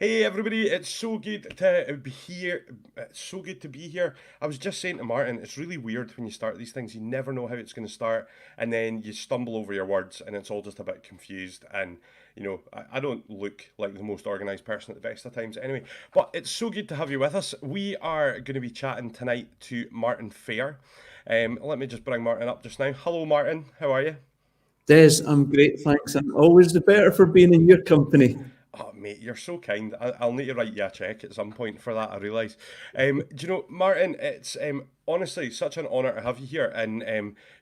Hey everybody, it's so good to be here. It's so good to be here. I was just saying to Martin, it's really weird when you start these things. You never know how it's going to start, and then you stumble over your words, and it's all just a bit confused. And I don't look like the most organised person at the best of times, anyway. But it's so good to have you with us. We are going to be chatting tonight to Martin Fair. Let me just bring Martin up just now. Hello, Martin. How are you? Des, I'm great, thanks. I'm always the better for being in your company. Oh, mate, you're so kind. I'll need to write you a check at some point for that, I realise. Do you know, Martin, it's honestly such an honour to have you here. And,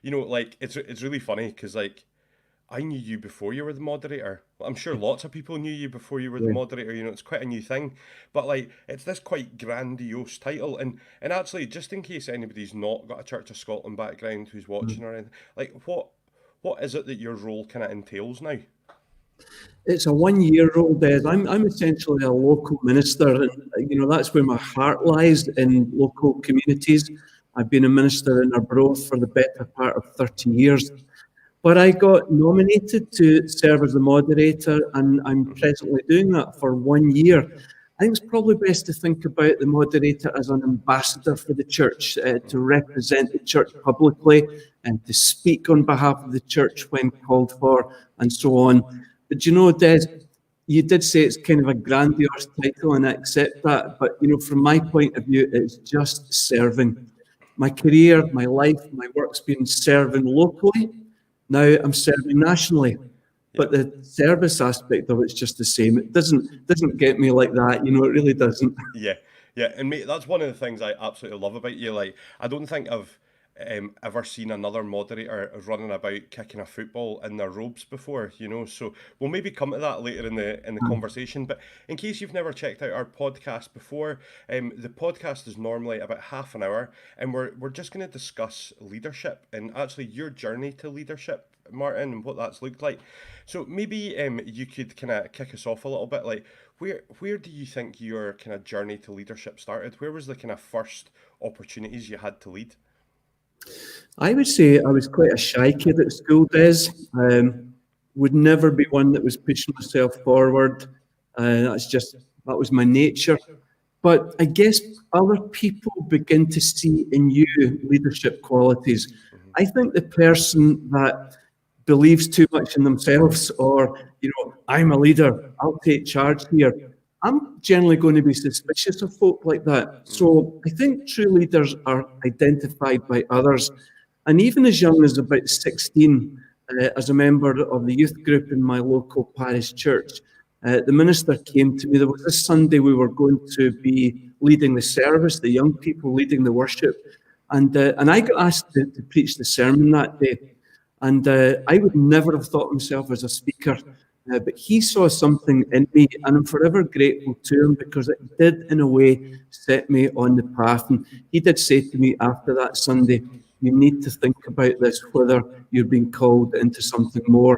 it's really funny because, I knew you before you were the moderator. Well, I'm sure lots of people knew you before you were the Yeah. moderator. It's quite a new thing. But, it's this quite grandiose title. And actually, just in case anybody's not got a Church of Scotland background who's watching or anything, what is it that your role kind of entails now? It's a 1 year old, Des. I'm essentially a local minister, and that's where my heart lies in local communities. I've been a minister in Arbroath for the better part of 30 years. But I got nominated to serve as the moderator, and I'm Hmm. presently doing that for 1 year. I think it's probably best to think about the moderator as an ambassador for the church, to represent the church publicly and to speak on behalf of the church when called for, and so on. But Des, you did say it's kind of a grandiose title, and I accept that. But from my point of view, it's just serving. My career, my life, my work's been serving locally. Now I'm serving nationally, Yeah. but the service aspect of it's just the same. It doesn't get me like that. It really doesn't. Yeah, yeah, and mate, that's one of the things I absolutely love about you. I don't think I've ever seen another moderator running about kicking a football in their robes before. So we'll maybe come to that later in the conversation. But in case you've never checked out our podcast before, the podcast is normally about half an hour, and we're just going to discuss leadership and actually your journey to leadership, Martin, and what that's looked like. So maybe you could kind of kick us off a little bit, like where do you think your kind of journey to leadership started? Where was the kind of first opportunities you had to lead? I would say I was quite a shy kid at school, Des. Would never be one that was pushing myself forward. That was my nature. But I guess other people begin to see in you leadership qualities. Hmm. I think the person that believes too much in themselves, or I'm a leader, I'll take charge here, I'm generally going to be suspicious of folk like that. So I think true leaders are identified by others. And even as young as about 16, as a member of the youth group in my local parish church, the minister came to me. There was this Sunday we were going to be leading the service, the young people leading the worship. And I got asked to preach the sermon that day. And I would never have thought of myself as a speaker. But he saw something in me, and I'm forever grateful to him because it did, in a way, set me on the path. And he did say to me after that Sunday, you need to think about this, whether you're being called into something more.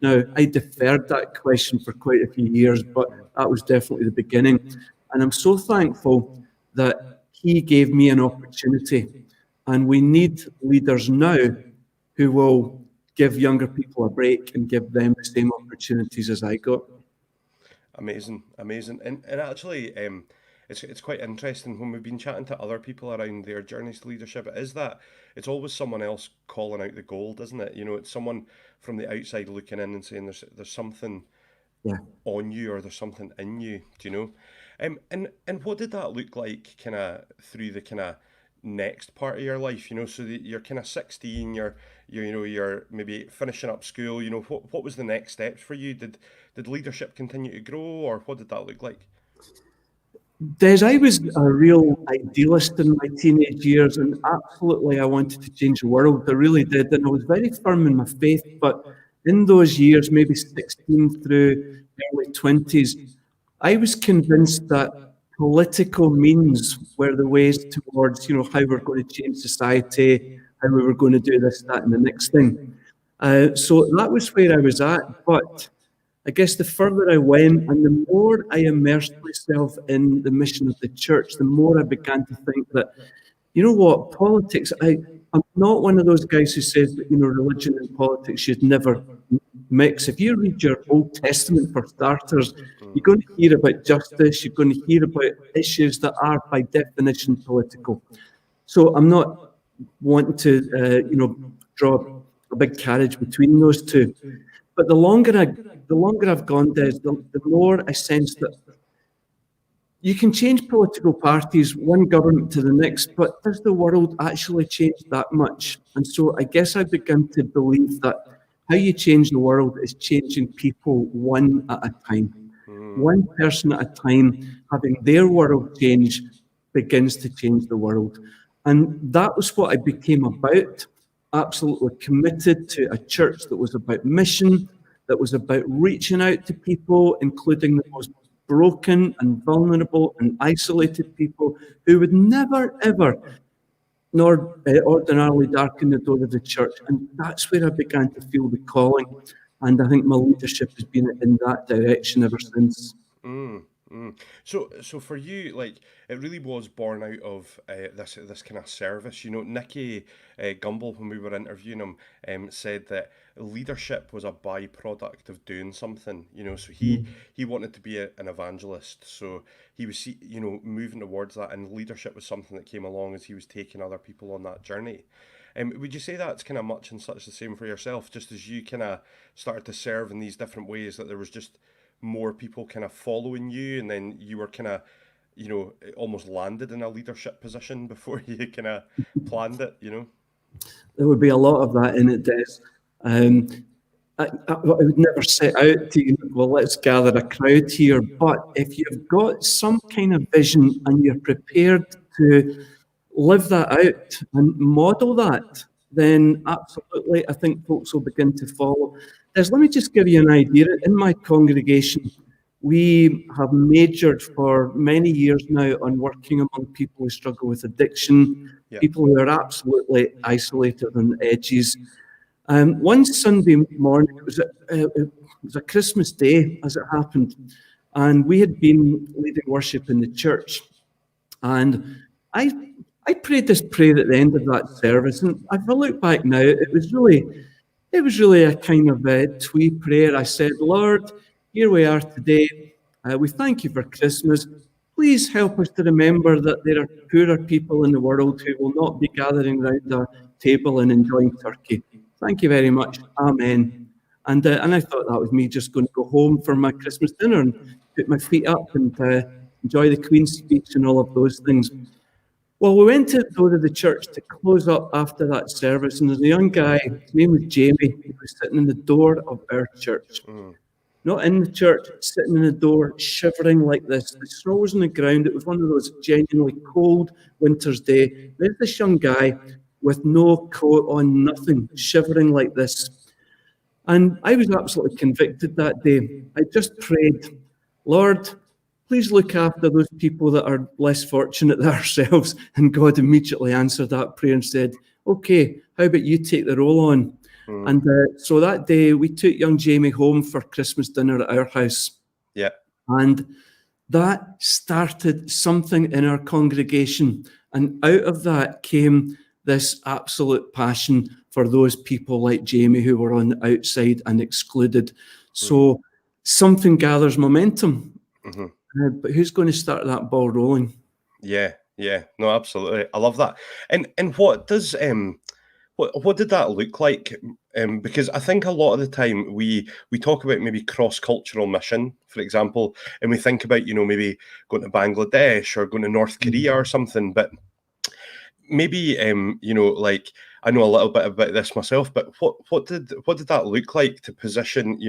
Now, I deferred that question for quite a few years, but that was definitely the beginning. And I'm so thankful that he gave me an opportunity. And we need leaders now who will give younger people a break and give them the same opportunities as I got. Amazing, amazing, and actually, it's quite interesting when we've been chatting to other people around their journeys to leadership. It is that it's always someone else calling out the gold, isn't it? It's someone from the outside looking in and saying there's something Yeah. on you or there's something in you. Do you know? And what did that look like, kind of through the kind of next part of your life? So that you're kind of 16, you're maybe finishing up school. What was the next steps for you? Did leadership continue to grow, or what did that look like? Des, I was a real idealist in my teenage years, and absolutely I wanted to change the world. I really did. And I was very firm in my faith. But in those years, maybe 16 through early 20s, I was convinced that political means were the ways towards, how we're going to change society, how we were going to do this, that, and the next thing. So that was where I was at. But I guess the further I went and the more I immersed myself in the mission of the church, the more I began to think that, you know what, politics, I'm not one of those guys who says that, religion and politics should never mix. If you read your Old Testament, for starters, you're going to hear about justice, you're going to hear about issues that are, by definition, political. So I'm not wanting to, draw a big carriage between those two. But the longer I've gone, Des, the more I sense that you can change political parties, one government to the next, but does the world actually change that much? And so I guess I began to believe that how you change the world is changing people one at a time. One person at a time, having their world change, begins to change the world. And that was what I became about, absolutely committed to a church that was about mission, that was about reaching out to people, including the most broken and vulnerable and isolated people who would never, ever, nor ordinarily darken the door of the church. And that's where I began to feel the calling. And I think my leadership has been in that direction ever since. Mm, mm. So for you, like, it really was born out of this kind of service. Nicky Gumbel, when we were interviewing him, said that leadership was a byproduct of doing something. So he wanted to be an evangelist. So he was, moving towards that, and leadership was something that came along as he was taking other people on that journey. Would you say that's kind of much and such the same for yourself, just as you kind of started to serve in these different ways, that there was just more people kind of following you, and then you were kind of, almost landed in a leadership position before you kind of planned it? There would be a lot of that in it, Des. Um, I would never set out to, well, let's gather a crowd here. But if you've got some kind of vision and you're prepared to live that out and model that, then absolutely, I think folks will begin to follow. Let me just give you an idea. In my congregation, we have majored for many years now on working among people who struggle with addiction, Yeah. people who are absolutely isolated on the edges. One Sunday morning, it was a Christmas day, as it happened, and we had been leading worship in the church. And I prayed this prayer at the end of that service, and if I look back now, it was really a kind of a twee prayer. I said, Lord, here we are today. We thank you for Christmas. Please help us to remember that there are poorer people in the world who will not be gathering around a table and enjoying turkey. Thank you very much. Amen. And I thought that was me just going to go home for my Christmas dinner and put my feet up and enjoy the Queen's speech and all of those things. Well, we went to go to the church to close up after that service, and there's a young guy, his name was Jamie, who was sitting in the door of our church. Not in the church, sitting in the door, shivering like this. The snow was on the ground. It was one of those genuinely cold winter's day. There's this young guy with no coat on, nothing, shivering like this. And I was absolutely convicted that day. I just prayed, Lord, please look after those people that are less fortunate than ourselves. And God immediately answered that prayer and said, okay, how about you take the role on? And so that day, we took young Jamie home for Christmas dinner at our house. Yeah. And that started something in our congregation. And out of that came this absolute passion for those people like Jamie who were on the outside and excluded. So something gathers momentum. But who's going to start that ball rolling? Yeah. No, absolutely. I love that. And what does what did that look like? Because I think a lot of the time we talk about maybe cross-cultural mission, for example, and we think about, maybe going to Bangladesh or going to North Korea or something, but maybe like, I know a little bit about this myself, but what did that look like to position,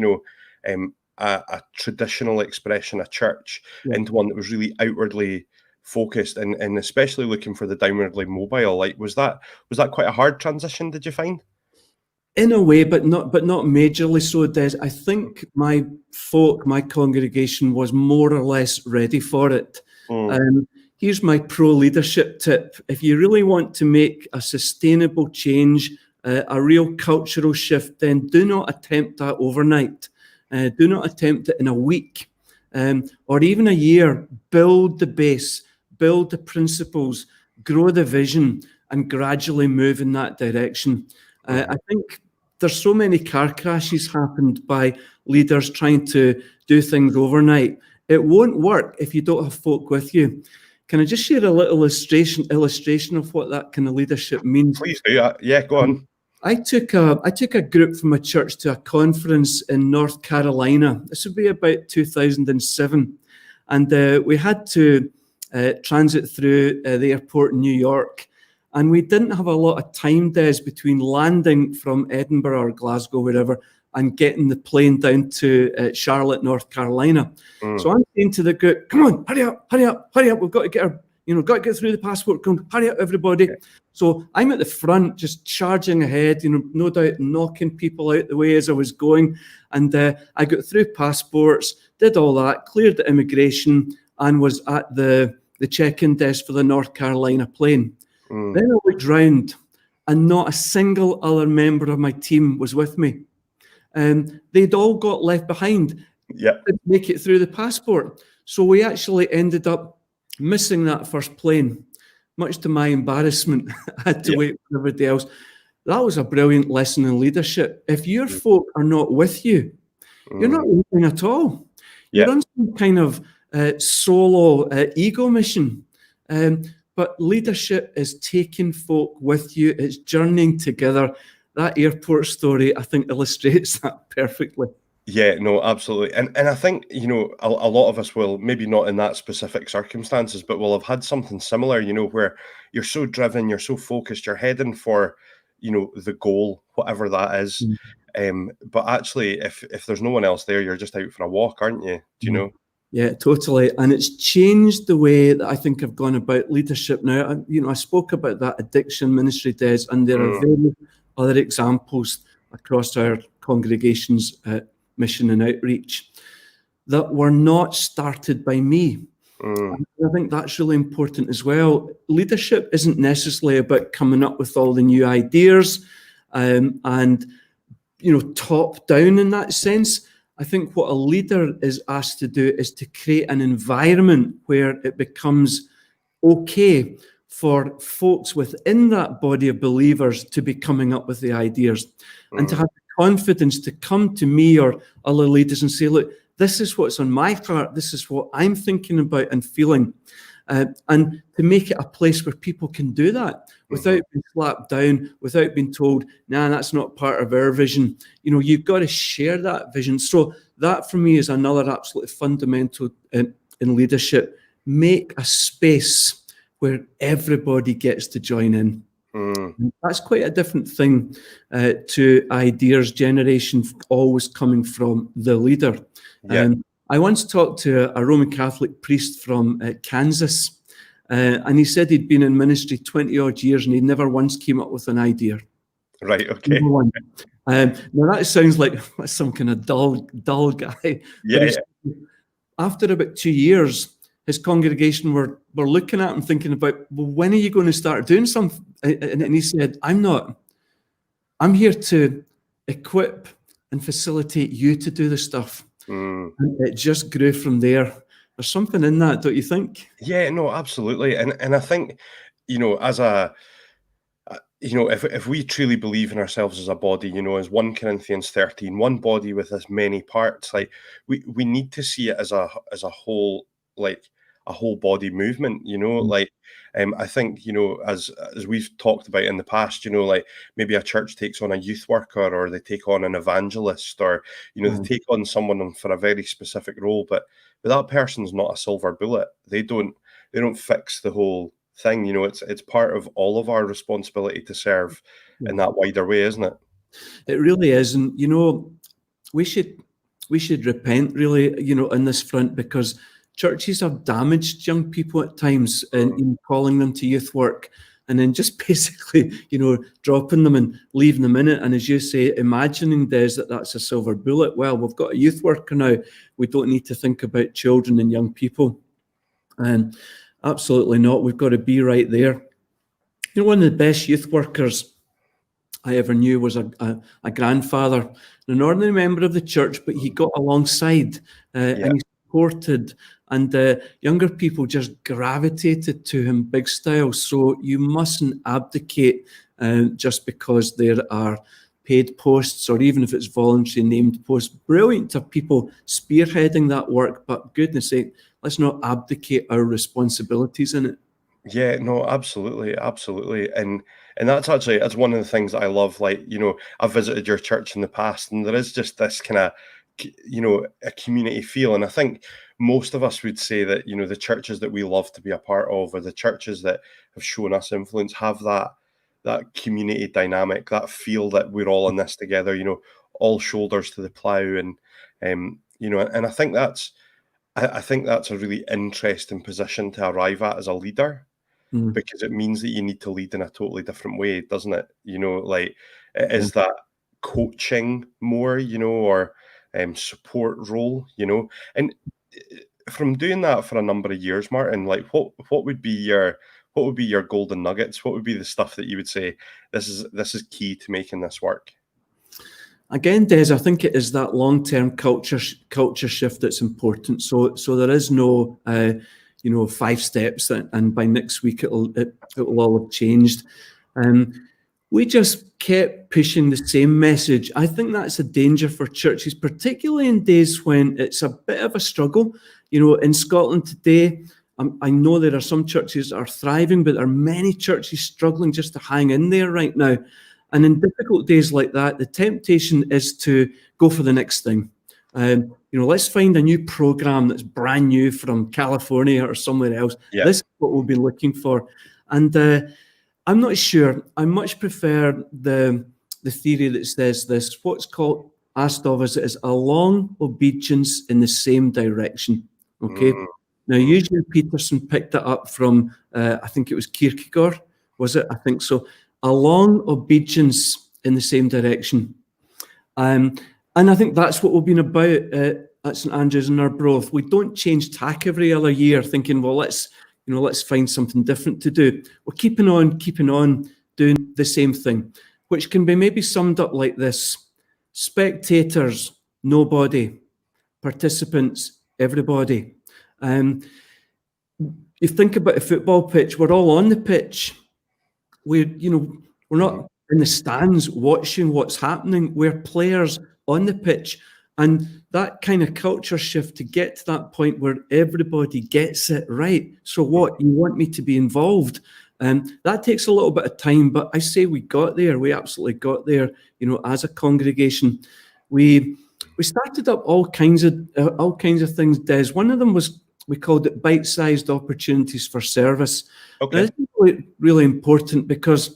a traditional expression of church into one that was really outwardly focused and especially looking for the downwardly mobile? Like, was that quite a hard transition, did you find? In a way, but not majorly so, Des. I think my congregation was more or less ready for it. Here's my pro leadership tip. If you really want to make a sustainable change, a real cultural shift, then do not attempt that overnight. Do not attempt it in a week or even a year. Build the base, build the principles, grow the vision, and gradually move in that direction. I think there's so many car crashes happened by leaders trying to do things overnight. It won't work if you don't have folk with you. Can I just share a little illustration of what that kind of leadership means? Please do. Yeah, go on. I took a group from a church to a conference in North Carolina. This would be about 2007, and we had to transit through the airport in New York, and we didn't have a lot of time, Des, between landing from Edinburgh or Glasgow, wherever, and getting the plane down to Charlotte, North Carolina. So I'm saying to the group, "Come on, hurry up, hurry up, hurry up! We've got to get our, got to get through the passport. Come, hurry up, everybody!" So I'm at the front, just charging ahead, no doubt knocking people out the way as I was going. And I got through passports, did all that, cleared the immigration, and was at the check-in desk for the North Carolina plane. Then I looked round, and not a single other member of my team was with me. They'd all got left behind. Didn't make it through the passport. So we actually ended up missing that first plane. Much to my embarrassment, I had to wait for everybody else. That was a brilliant lesson in leadership. If your folk are not with you, you're not leading at all. You're on some kind of solo ego mission. But leadership is taking folk with you. It's journeying together. That airport story, I think, illustrates that perfectly. Yeah, no, absolutely. And I think, a lot of us will, maybe not in that specific circumstances, but will have had something similar, where you're so driven, you're so focused, you're heading for, the goal, whatever that is. But actually, if there's no one else there, you're just out for a walk, aren't you? Do you know? Yeah, totally. And it's changed the way that I think I've gone about leadership now. I spoke about that addiction ministry, Des, and there are various other examples across our congregations, mission and outreach, that were not started by me. I think that's really important as well. Leadership isn't necessarily about coming up with all the new ideas and top down in that sense. I think what a leader is asked to do is to create an environment where it becomes okay for folks within that body of believers to be coming up with the ideas and to have the confidence to come to me or other leaders and say, look, this is what's on my heart. This is what I'm thinking about and feeling. And to make it a place where people can do that without being slapped down, without being told, nah, that's not part of our vision. You've got to share that vision. So that for me is another absolutely fundamental in leadership. Make a space where everybody gets to join in. That's quite a different thing to ideas generation always coming from the leader. I once talked to a Roman Catholic priest from Kansas, and he said he'd been in ministry 20 odd years and he never once came up with an idea. Right, okay. Now that sounds like some kind of dull guy. Yeah. After about 2 years, his congregation were looking at him thinking about, well, when are you going to start doing something? And he said, I'm here to equip and facilitate you to do the stuff. And it just grew from there. There's something in that, don't you think? Yeah, no, absolutely. And I think, as if we truly believe in ourselves as a body, as 1 Corinthians 13, one body with as many parts, like we need to see it as a whole, like a whole body movement, I think, as we've talked about in the past, like maybe a church takes on a youth worker or they take on an evangelist or, they take on someone for a very specific role, but that person's not a silver bullet. They don't fix the whole thing. It's part of all of our responsibility to serve in that wider way, isn't it? It really is. And, we should repent really, on this front, because churches have damaged young people at times in calling them to youth work and then just basically, dropping them and leaving them in it. And as you say, imagining, Des, that's a silver bullet. Well, we've got a youth worker now. We don't need to think about children and young people. And absolutely not. We've got to be right there. One of the best youth workers I ever knew was a grandfather, an ordinary member of the church, but he got alongside and he supported, and younger people just gravitated to him big style. So you mustn't abdicate just because there are paid posts, or even if it's voluntary named posts. Brilliant to have people spearheading that work, but goodness sake, let's not abdicate our responsibilities in it. Yeah, no, absolutely, absolutely, and that's one of the things that I love. Like, I've visited your church in the past, and there is just this kind of, a community feel. And I think most of us would say that the churches that we love to be a part of, or the churches that have shown us influence, have that community dynamic, that feel that we're all in this together. All shoulders to the plow, and I think that's a really interesting position to arrive at as a leader, Mm, because it means that you need to lead in a totally different way, doesn't it? Like, it yeah. is that coaching more, or support role, and from doing that for a number of years, Martin, like, what would be your golden nuggets? What would be the stuff that you would say this is key to making this work? Again, Des, I think it is that long-term culture shift that's important. So there is no, 5 steps, and by next week it'll all have changed. Um, we just kept pushing the same message. I think that's a danger for churches, particularly in days when it's a bit of a struggle. In Scotland today, I know there are some churches that are thriving, but there are many churches struggling just to hang in there right now. And in difficult days like that, the temptation is to go for the next thing. Let's find a new program that's brand new from California or somewhere else. Yeah. This is what we'll be looking for. And I'm not sure. I much prefer the theory that says this. What's called asked of us is a long obedience in the same direction. Okay. Mm, Now, mm, Eugene Peterson picked it up from, I think it was Kierkegaard, was it? I think so. A long obedience in the same direction. And I think that's what we've been about at St Andrews and Arbroath. We don't change tack every other year thinking, well, let's find something different to do. We're keeping on doing the same thing, which can be maybe summed up like this: spectators, nobody; participants, everybody. You think about a football pitch, we're all on the pitch. We're mhm, not in the stands watching what's happening. We're players on the pitch. And that kind of culture shift to get to that point where everybody gets it right. So mm, what? You want me to be involved? That takes a little bit of time, but I say we got there. We absolutely got there. As a congregation, we started up all kinds of things. Des, one of them was, we called it bite-sized opportunities for service. Now, okay. this is really, really important, because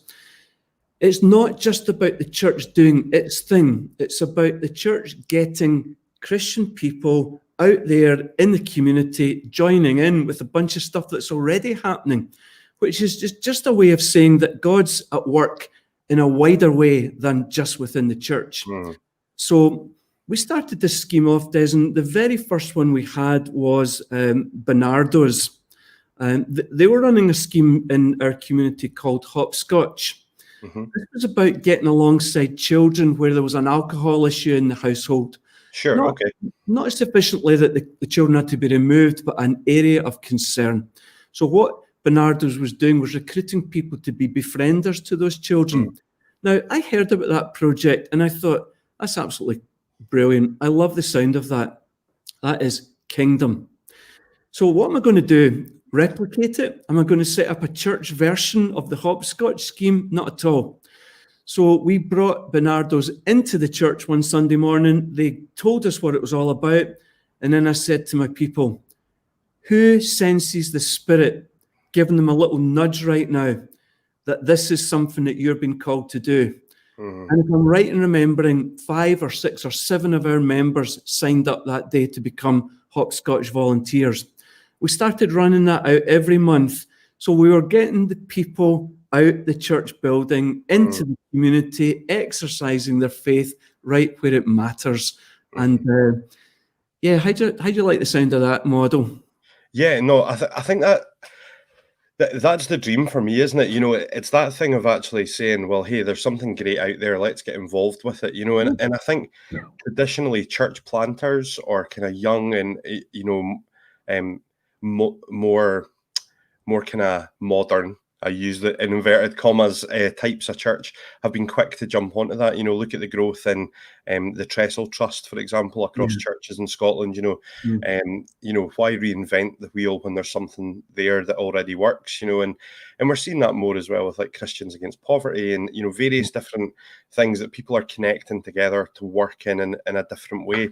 it's not just about the church doing its thing. It's about the church getting Christian people out there in the community, joining in with a bunch of stuff that's already happening, which is just a way of saying that God's at work in a wider way than just within the church. Mm, So we started this scheme off, Des, and the very first one we had was Bernardo's. They were running a scheme in our community called Hopscotch. mhm. This was about getting alongside children where there was an alcohol issue in the household. Sure, Not, okay. not sufficiently that the children had to be removed, but an area of concern. So what Bernardo's was doing was recruiting people to be befrienders to those Mm, children. Now, I heard about that project and I thought, that's absolutely brilliant. I love the sound of that. That is kingdom. So what am I going to do? Replicate it? Am I going to set up a church version of the hopscotch scheme? Not at all. So we brought Bernardo's into the church one Sunday morning. They told us what it was all about. And then I said to my people, who senses the Spirit giving them a little nudge right now that this is something that you're being called to do? mhm, And if I'm right in remembering, 5 or 6 or 7 of our members signed up that day to become hopscotch volunteers. We started running that out every month. So we were getting the people out the church building, mm, into the community, exercising their faith right where it matters. mhm. And yeah, how do you like the sound of that model? Yeah, no, I think that That's the dream for me, isn't it? It's that thing of actually saying, well, hey, there's something great out there, let's get involved with it, and I think traditionally church planters or kind of young and um more kind of modern, I use the in inverted commas, types of church have been quick to jump onto that. Look at the growth in the Trestle Trust, for example, across Yeah. churches in Scotland. Mm. Why reinvent the wheel when there's something there that already works? And we're seeing that more as well with like Christians Against Poverty and various different things that people are connecting together to work in a different way.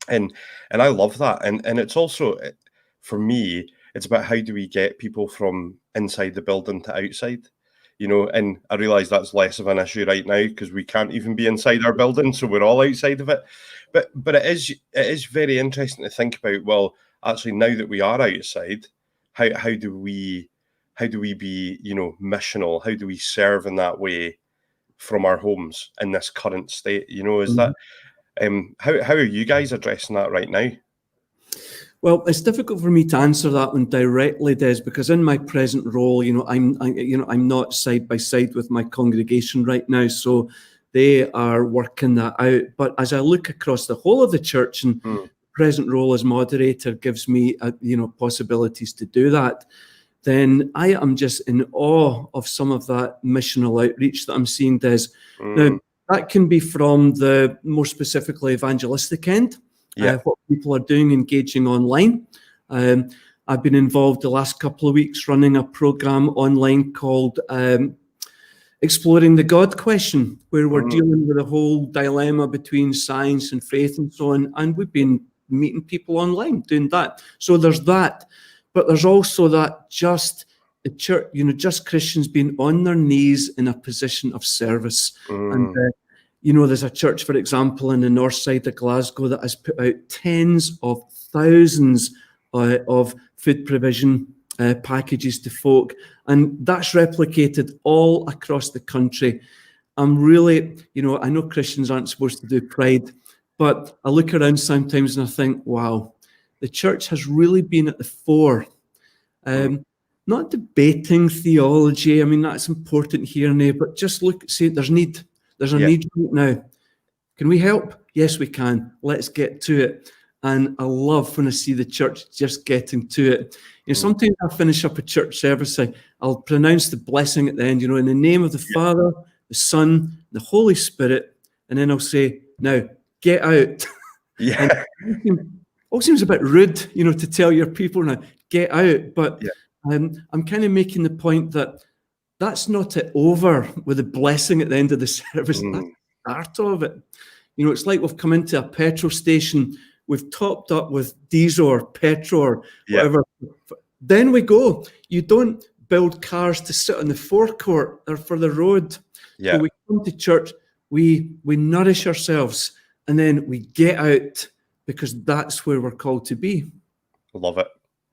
And I love that. And it's also for me, it's about how do we get people from inside the building to outside. And I realize that's less of an issue right now because we can't even be inside our building, so we're all outside of it. But it is very interesting to think about, well, actually now that we are outside, how do we be, missional? How do we serve in that way from our homes in this current state? Is Mhm. that how are you guys addressing that right now? Well, it's difficult for me to answer that one directly, Des, because in my present role, I'm not side by side with my congregation right now, so they are working that out. But as I look across the whole of the church, and Mm, present role as moderator gives me, possibilities to do that, then I am just in awe of some of that missional outreach that I'm seeing, Des. Now, mm, that can be from the more specifically evangelistic end, yeah. what people are doing, engaging online. Um, I've been involved the last couple of weeks running a program online called Exploring the God Question, where we're Mm, dealing with a whole dilemma between science and faith and so on. And we've been meeting people online doing that. So there's that. But there's also that just the church, just Christians being on their knees in a position of service. And, mm, there's a church, for example, in the north side of Glasgow that has put out tens of thousands of food provision packages to folk. And that's replicated all across the country. I'm really, I know Christians aren't supposed to do pride, but I look around sometimes and I think, wow, the church has really been at the fore. mm, Um, Not debating theology. I mean, that's important here and there, but just see, there's need. There's a yeah. need right now. Can we help? Yes, we can. Let's get to it. And I love when I see the church just getting to it. Mm, Sometimes I finish up a church service, I'll pronounce the blessing at the end, in the name of the yeah. Father, the Son, the Holy Spirit, and then I'll say, now, get out. And Yeah. it all seems a bit rude, to tell your people now, get out. But Yeah. I'm kind of making the point that that's not it over with the blessing at the end of the service. That's Mm, the start of it. It's like we've come into a petrol station, we've topped up with diesel or petrol or yeah. whatever. Then we go. You don't build cars to sit on the forecourt or for the road. So Yeah. we come to church, we nourish ourselves, and then we get out because that's where we're called to be. Love it.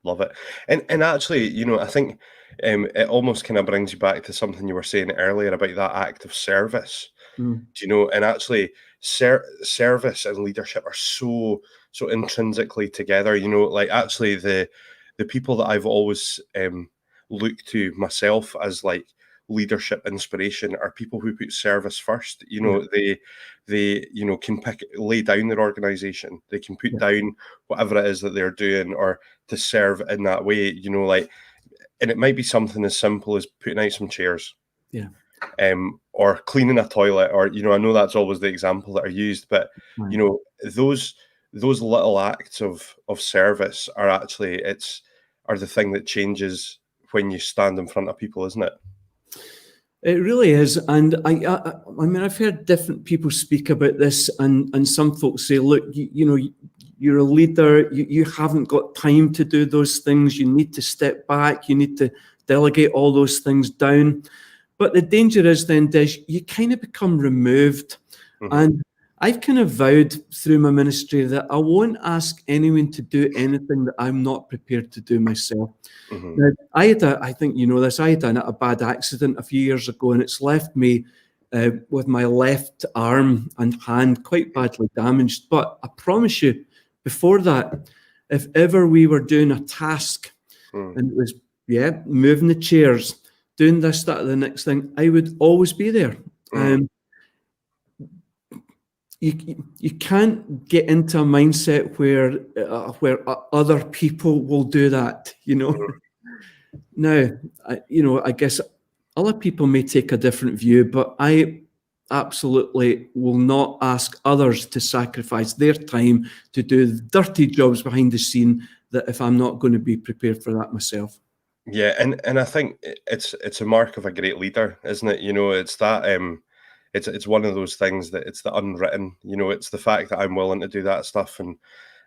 Love it. And actually, I think it almost kind of brings you back to something you were saying earlier about that act of service. Mm, And actually service and leadership are so intrinsically together. Like actually the people that I've always looked to myself as like leadership inspiration are people who put service first. yeah, They can lay down their organization, they can put yeah, down whatever it is that they're doing or to serve in that way, like, and it might be something as simple as putting out some chairs, yeah. or cleaning a toilet, or I know that's always the example that are used, but Right. you know those little acts of service are actually are the thing that changes when you stand in front of people, isn't it? It really is, and I mean, I've heard different people speak about this, and some folks say, "Look, you're a leader. You haven't got time to do those things. You need to step back. You need to delegate all those things down." But the danger is then, Des, you kind of become removed. Hmm. And I've kind of vowed through my ministry that I won't ask anyone to do anything that I'm not prepared to do myself. Hmm. Now, I think you know this, I had a bad accident a few years ago, and it's left me with my left arm and hand quite badly damaged. But I promise you, before that, if ever we were doing a task Mm. and it was, yeah, moving the chairs, doing this, that, or the next thing, I would always be there. Mm. You can't get into a mindset where other people will do that, you know. Now, I guess other people may take a different view, but I absolutely will not ask others to sacrifice their time to do the dirty jobs behind the scene that if I'm not going to be prepared for that myself. Yeah, and I think it's a mark of a great leader, isn't it? It's that it's one of those things that it's the unwritten. It's the fact that I'm willing to do that stuff and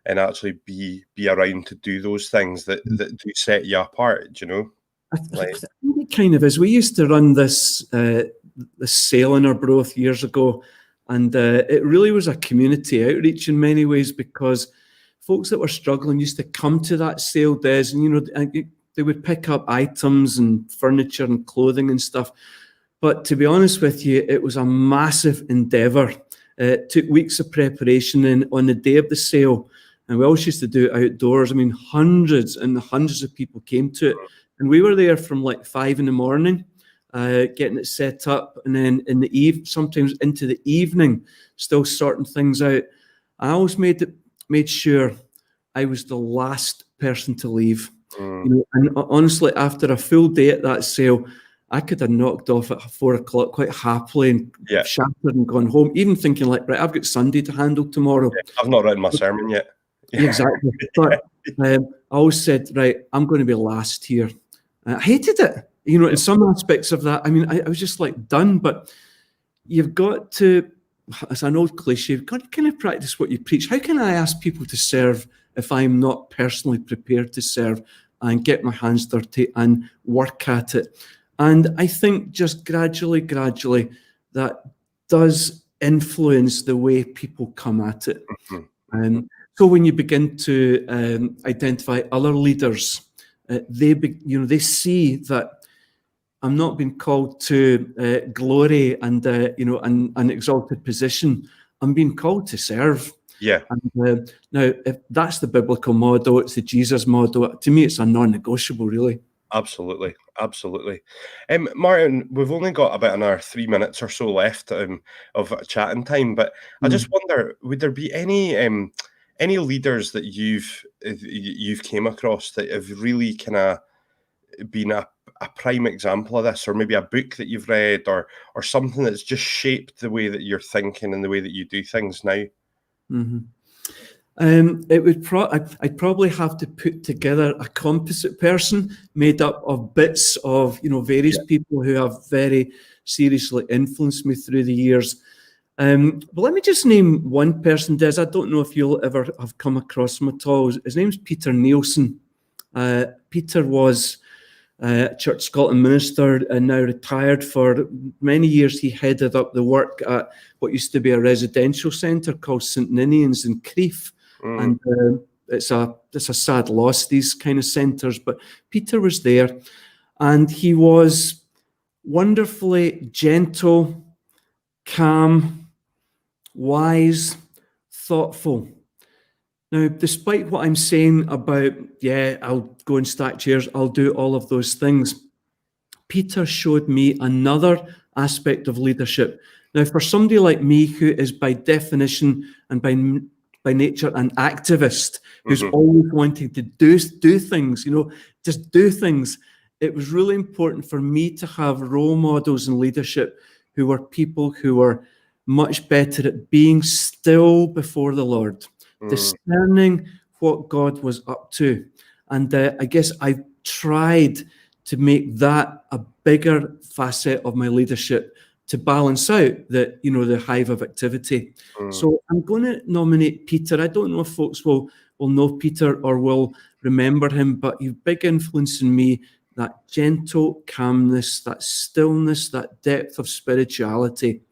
actually be around to do those things that do set you apart. I Like, think it kind of is. We used to run this sale in Arbroath years ago, and it really was a community outreach in many ways because folks that were struggling used to come to that sale days, and they would pick up items and furniture and clothing and stuff. But to be honest with you, it was a massive endeavour. It took weeks of preparation, and on the day of the sale, and we always used to do it outdoors. I mean, hundreds and hundreds of people came to it, and we were there from like 5 a.m, getting it set up, and then in the sometimes into the evening, still sorting things out. I always made sure I was the last person to leave. And honestly, after a full day at that sale, I could have knocked off at 4 o'clock quite happily and yeah, shattered and gone home, even thinking like, right, I've got Sunday to handle tomorrow. I've not written my sermon yet. Exactly. But I always said, right, I'm going to be last here. I hated it. In some aspects of that, I mean, I was just like done, but you've got to, as an old cliche, you've got to kind of practice what you preach. How can I ask people to serve if I'm not personally prepared to serve and get my hands dirty and work at it? And I think just gradually, that does influence the way people come at it. So when you begin to identify other leaders, they see that I'm not being called to glory and an exalted position. I'm being called to serve. Yeah. And now, if that's the biblical model, it's the Jesus model. To me, it's a non-negotiable, really. Absolutely. Martin, we've only got about another 3 minutes or so left of chatting time, but I just wonder, would there be any leaders that you've came across that have really kind of been a prime example of this, or maybe a book that you've read, or something that's just shaped the way that you're thinking and the way that you do things now? I'd probably have to put together a composite person made up of bits of various people who have very seriously influenced me through the years. But let me just name one person, Des. I don't know if you'll ever have come across him at all. His name's Peter Nielsen. Peter was Church Scotland minister and now retired. For many years, he headed up the work at what used to be a residential centre called St Ninians in Crieff. And it's a sad loss, these kind of centres. But Peter was there, and he was wonderfully gentle, calm, wise, thoughtful. Now, despite what I'm saying about, I'll go and stack chairs, I'll do all of those things, Peter showed me another aspect of leadership. Now, for somebody like me, who is by definition and by nature an activist, who's always wanting to do things, just do things, it was really important for me to have role models in leadership who were people who were much better at being still before the Lord, discerning what God was up to. And I guess I've tried to make that a bigger facet of my leadership to balance out the hive of activity. So I'm going to nominate Peter. I don't know if folks will know Peter or will remember him, but he's big influence in me, that gentle calmness, that stillness, that depth of spirituality,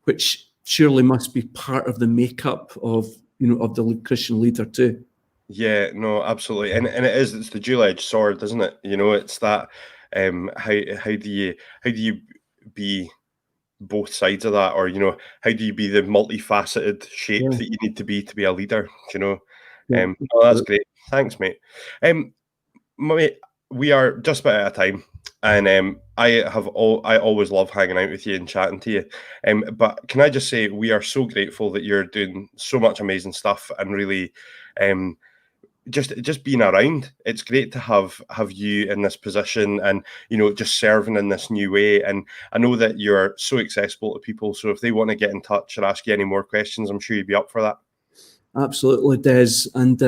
which surely must be part of the makeup of the Christian leader too. Yeah, no, absolutely, and it's the dual-edged sword, isn't it? It's that how do you be both sides of that, or how do you be the multifaceted shape that you need to be a leader? No, that's great. Thanks, mate. Mate, we are just about out of time, and I always love hanging out with you and chatting to you. But can I just say we are so grateful that you're doing so much amazing stuff and really, just being around. It's great to have you in this position and just serving in this new way. And I know that you're so accessible to people. So if they want to get in touch or ask you any more questions, I'm sure you'd be up for that. Absolutely, Des. And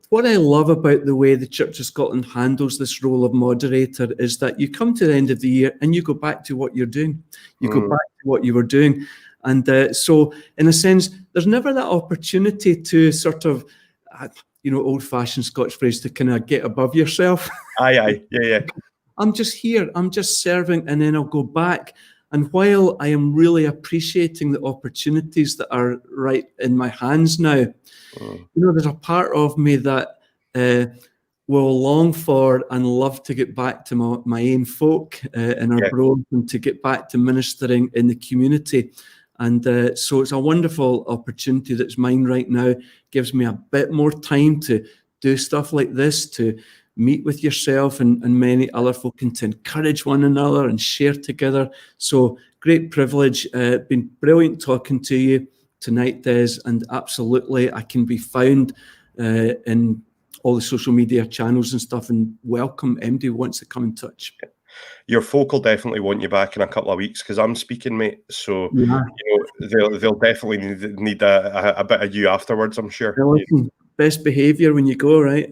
what I love about the way the Church of Scotland handles this role of moderator is that you come to the end of the year and you go back to what you're doing. You go back to what you were doing. And so, in a sense, there's never that opportunity to sort of, old-fashioned Scottish phrase, to kind of get above yourself. Aye, yeah. I'm just here. I'm just serving, and then I'll go back. And while I am really appreciating the opportunities that are right in my hands now, there's a part of me that will long for and love to get back to my own folk in our Broad, and to get back to ministering in the community. And so it's a wonderful opportunity that's mine right now. Gives me a bit more time to do stuff like this, to meet with yourself and many other folk, and to encourage one another and share together. So great privilege. Been brilliant talking to you tonight, Des, and absolutely I can be found in all the social media channels and stuff, and welcome MD who wants to come in touch. Your folk will definitely want you back in a couple of weeks because I'm speaking, mate. So they'll definitely need a bit of you afterwards, I'm sure. Best behaviour when you go, right?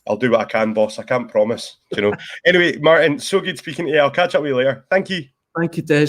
I'll do what I can, boss. I can't promise. Anyway, Martin, so good speaking to you. I'll catch up with you later. Thank you. Thank you, Des.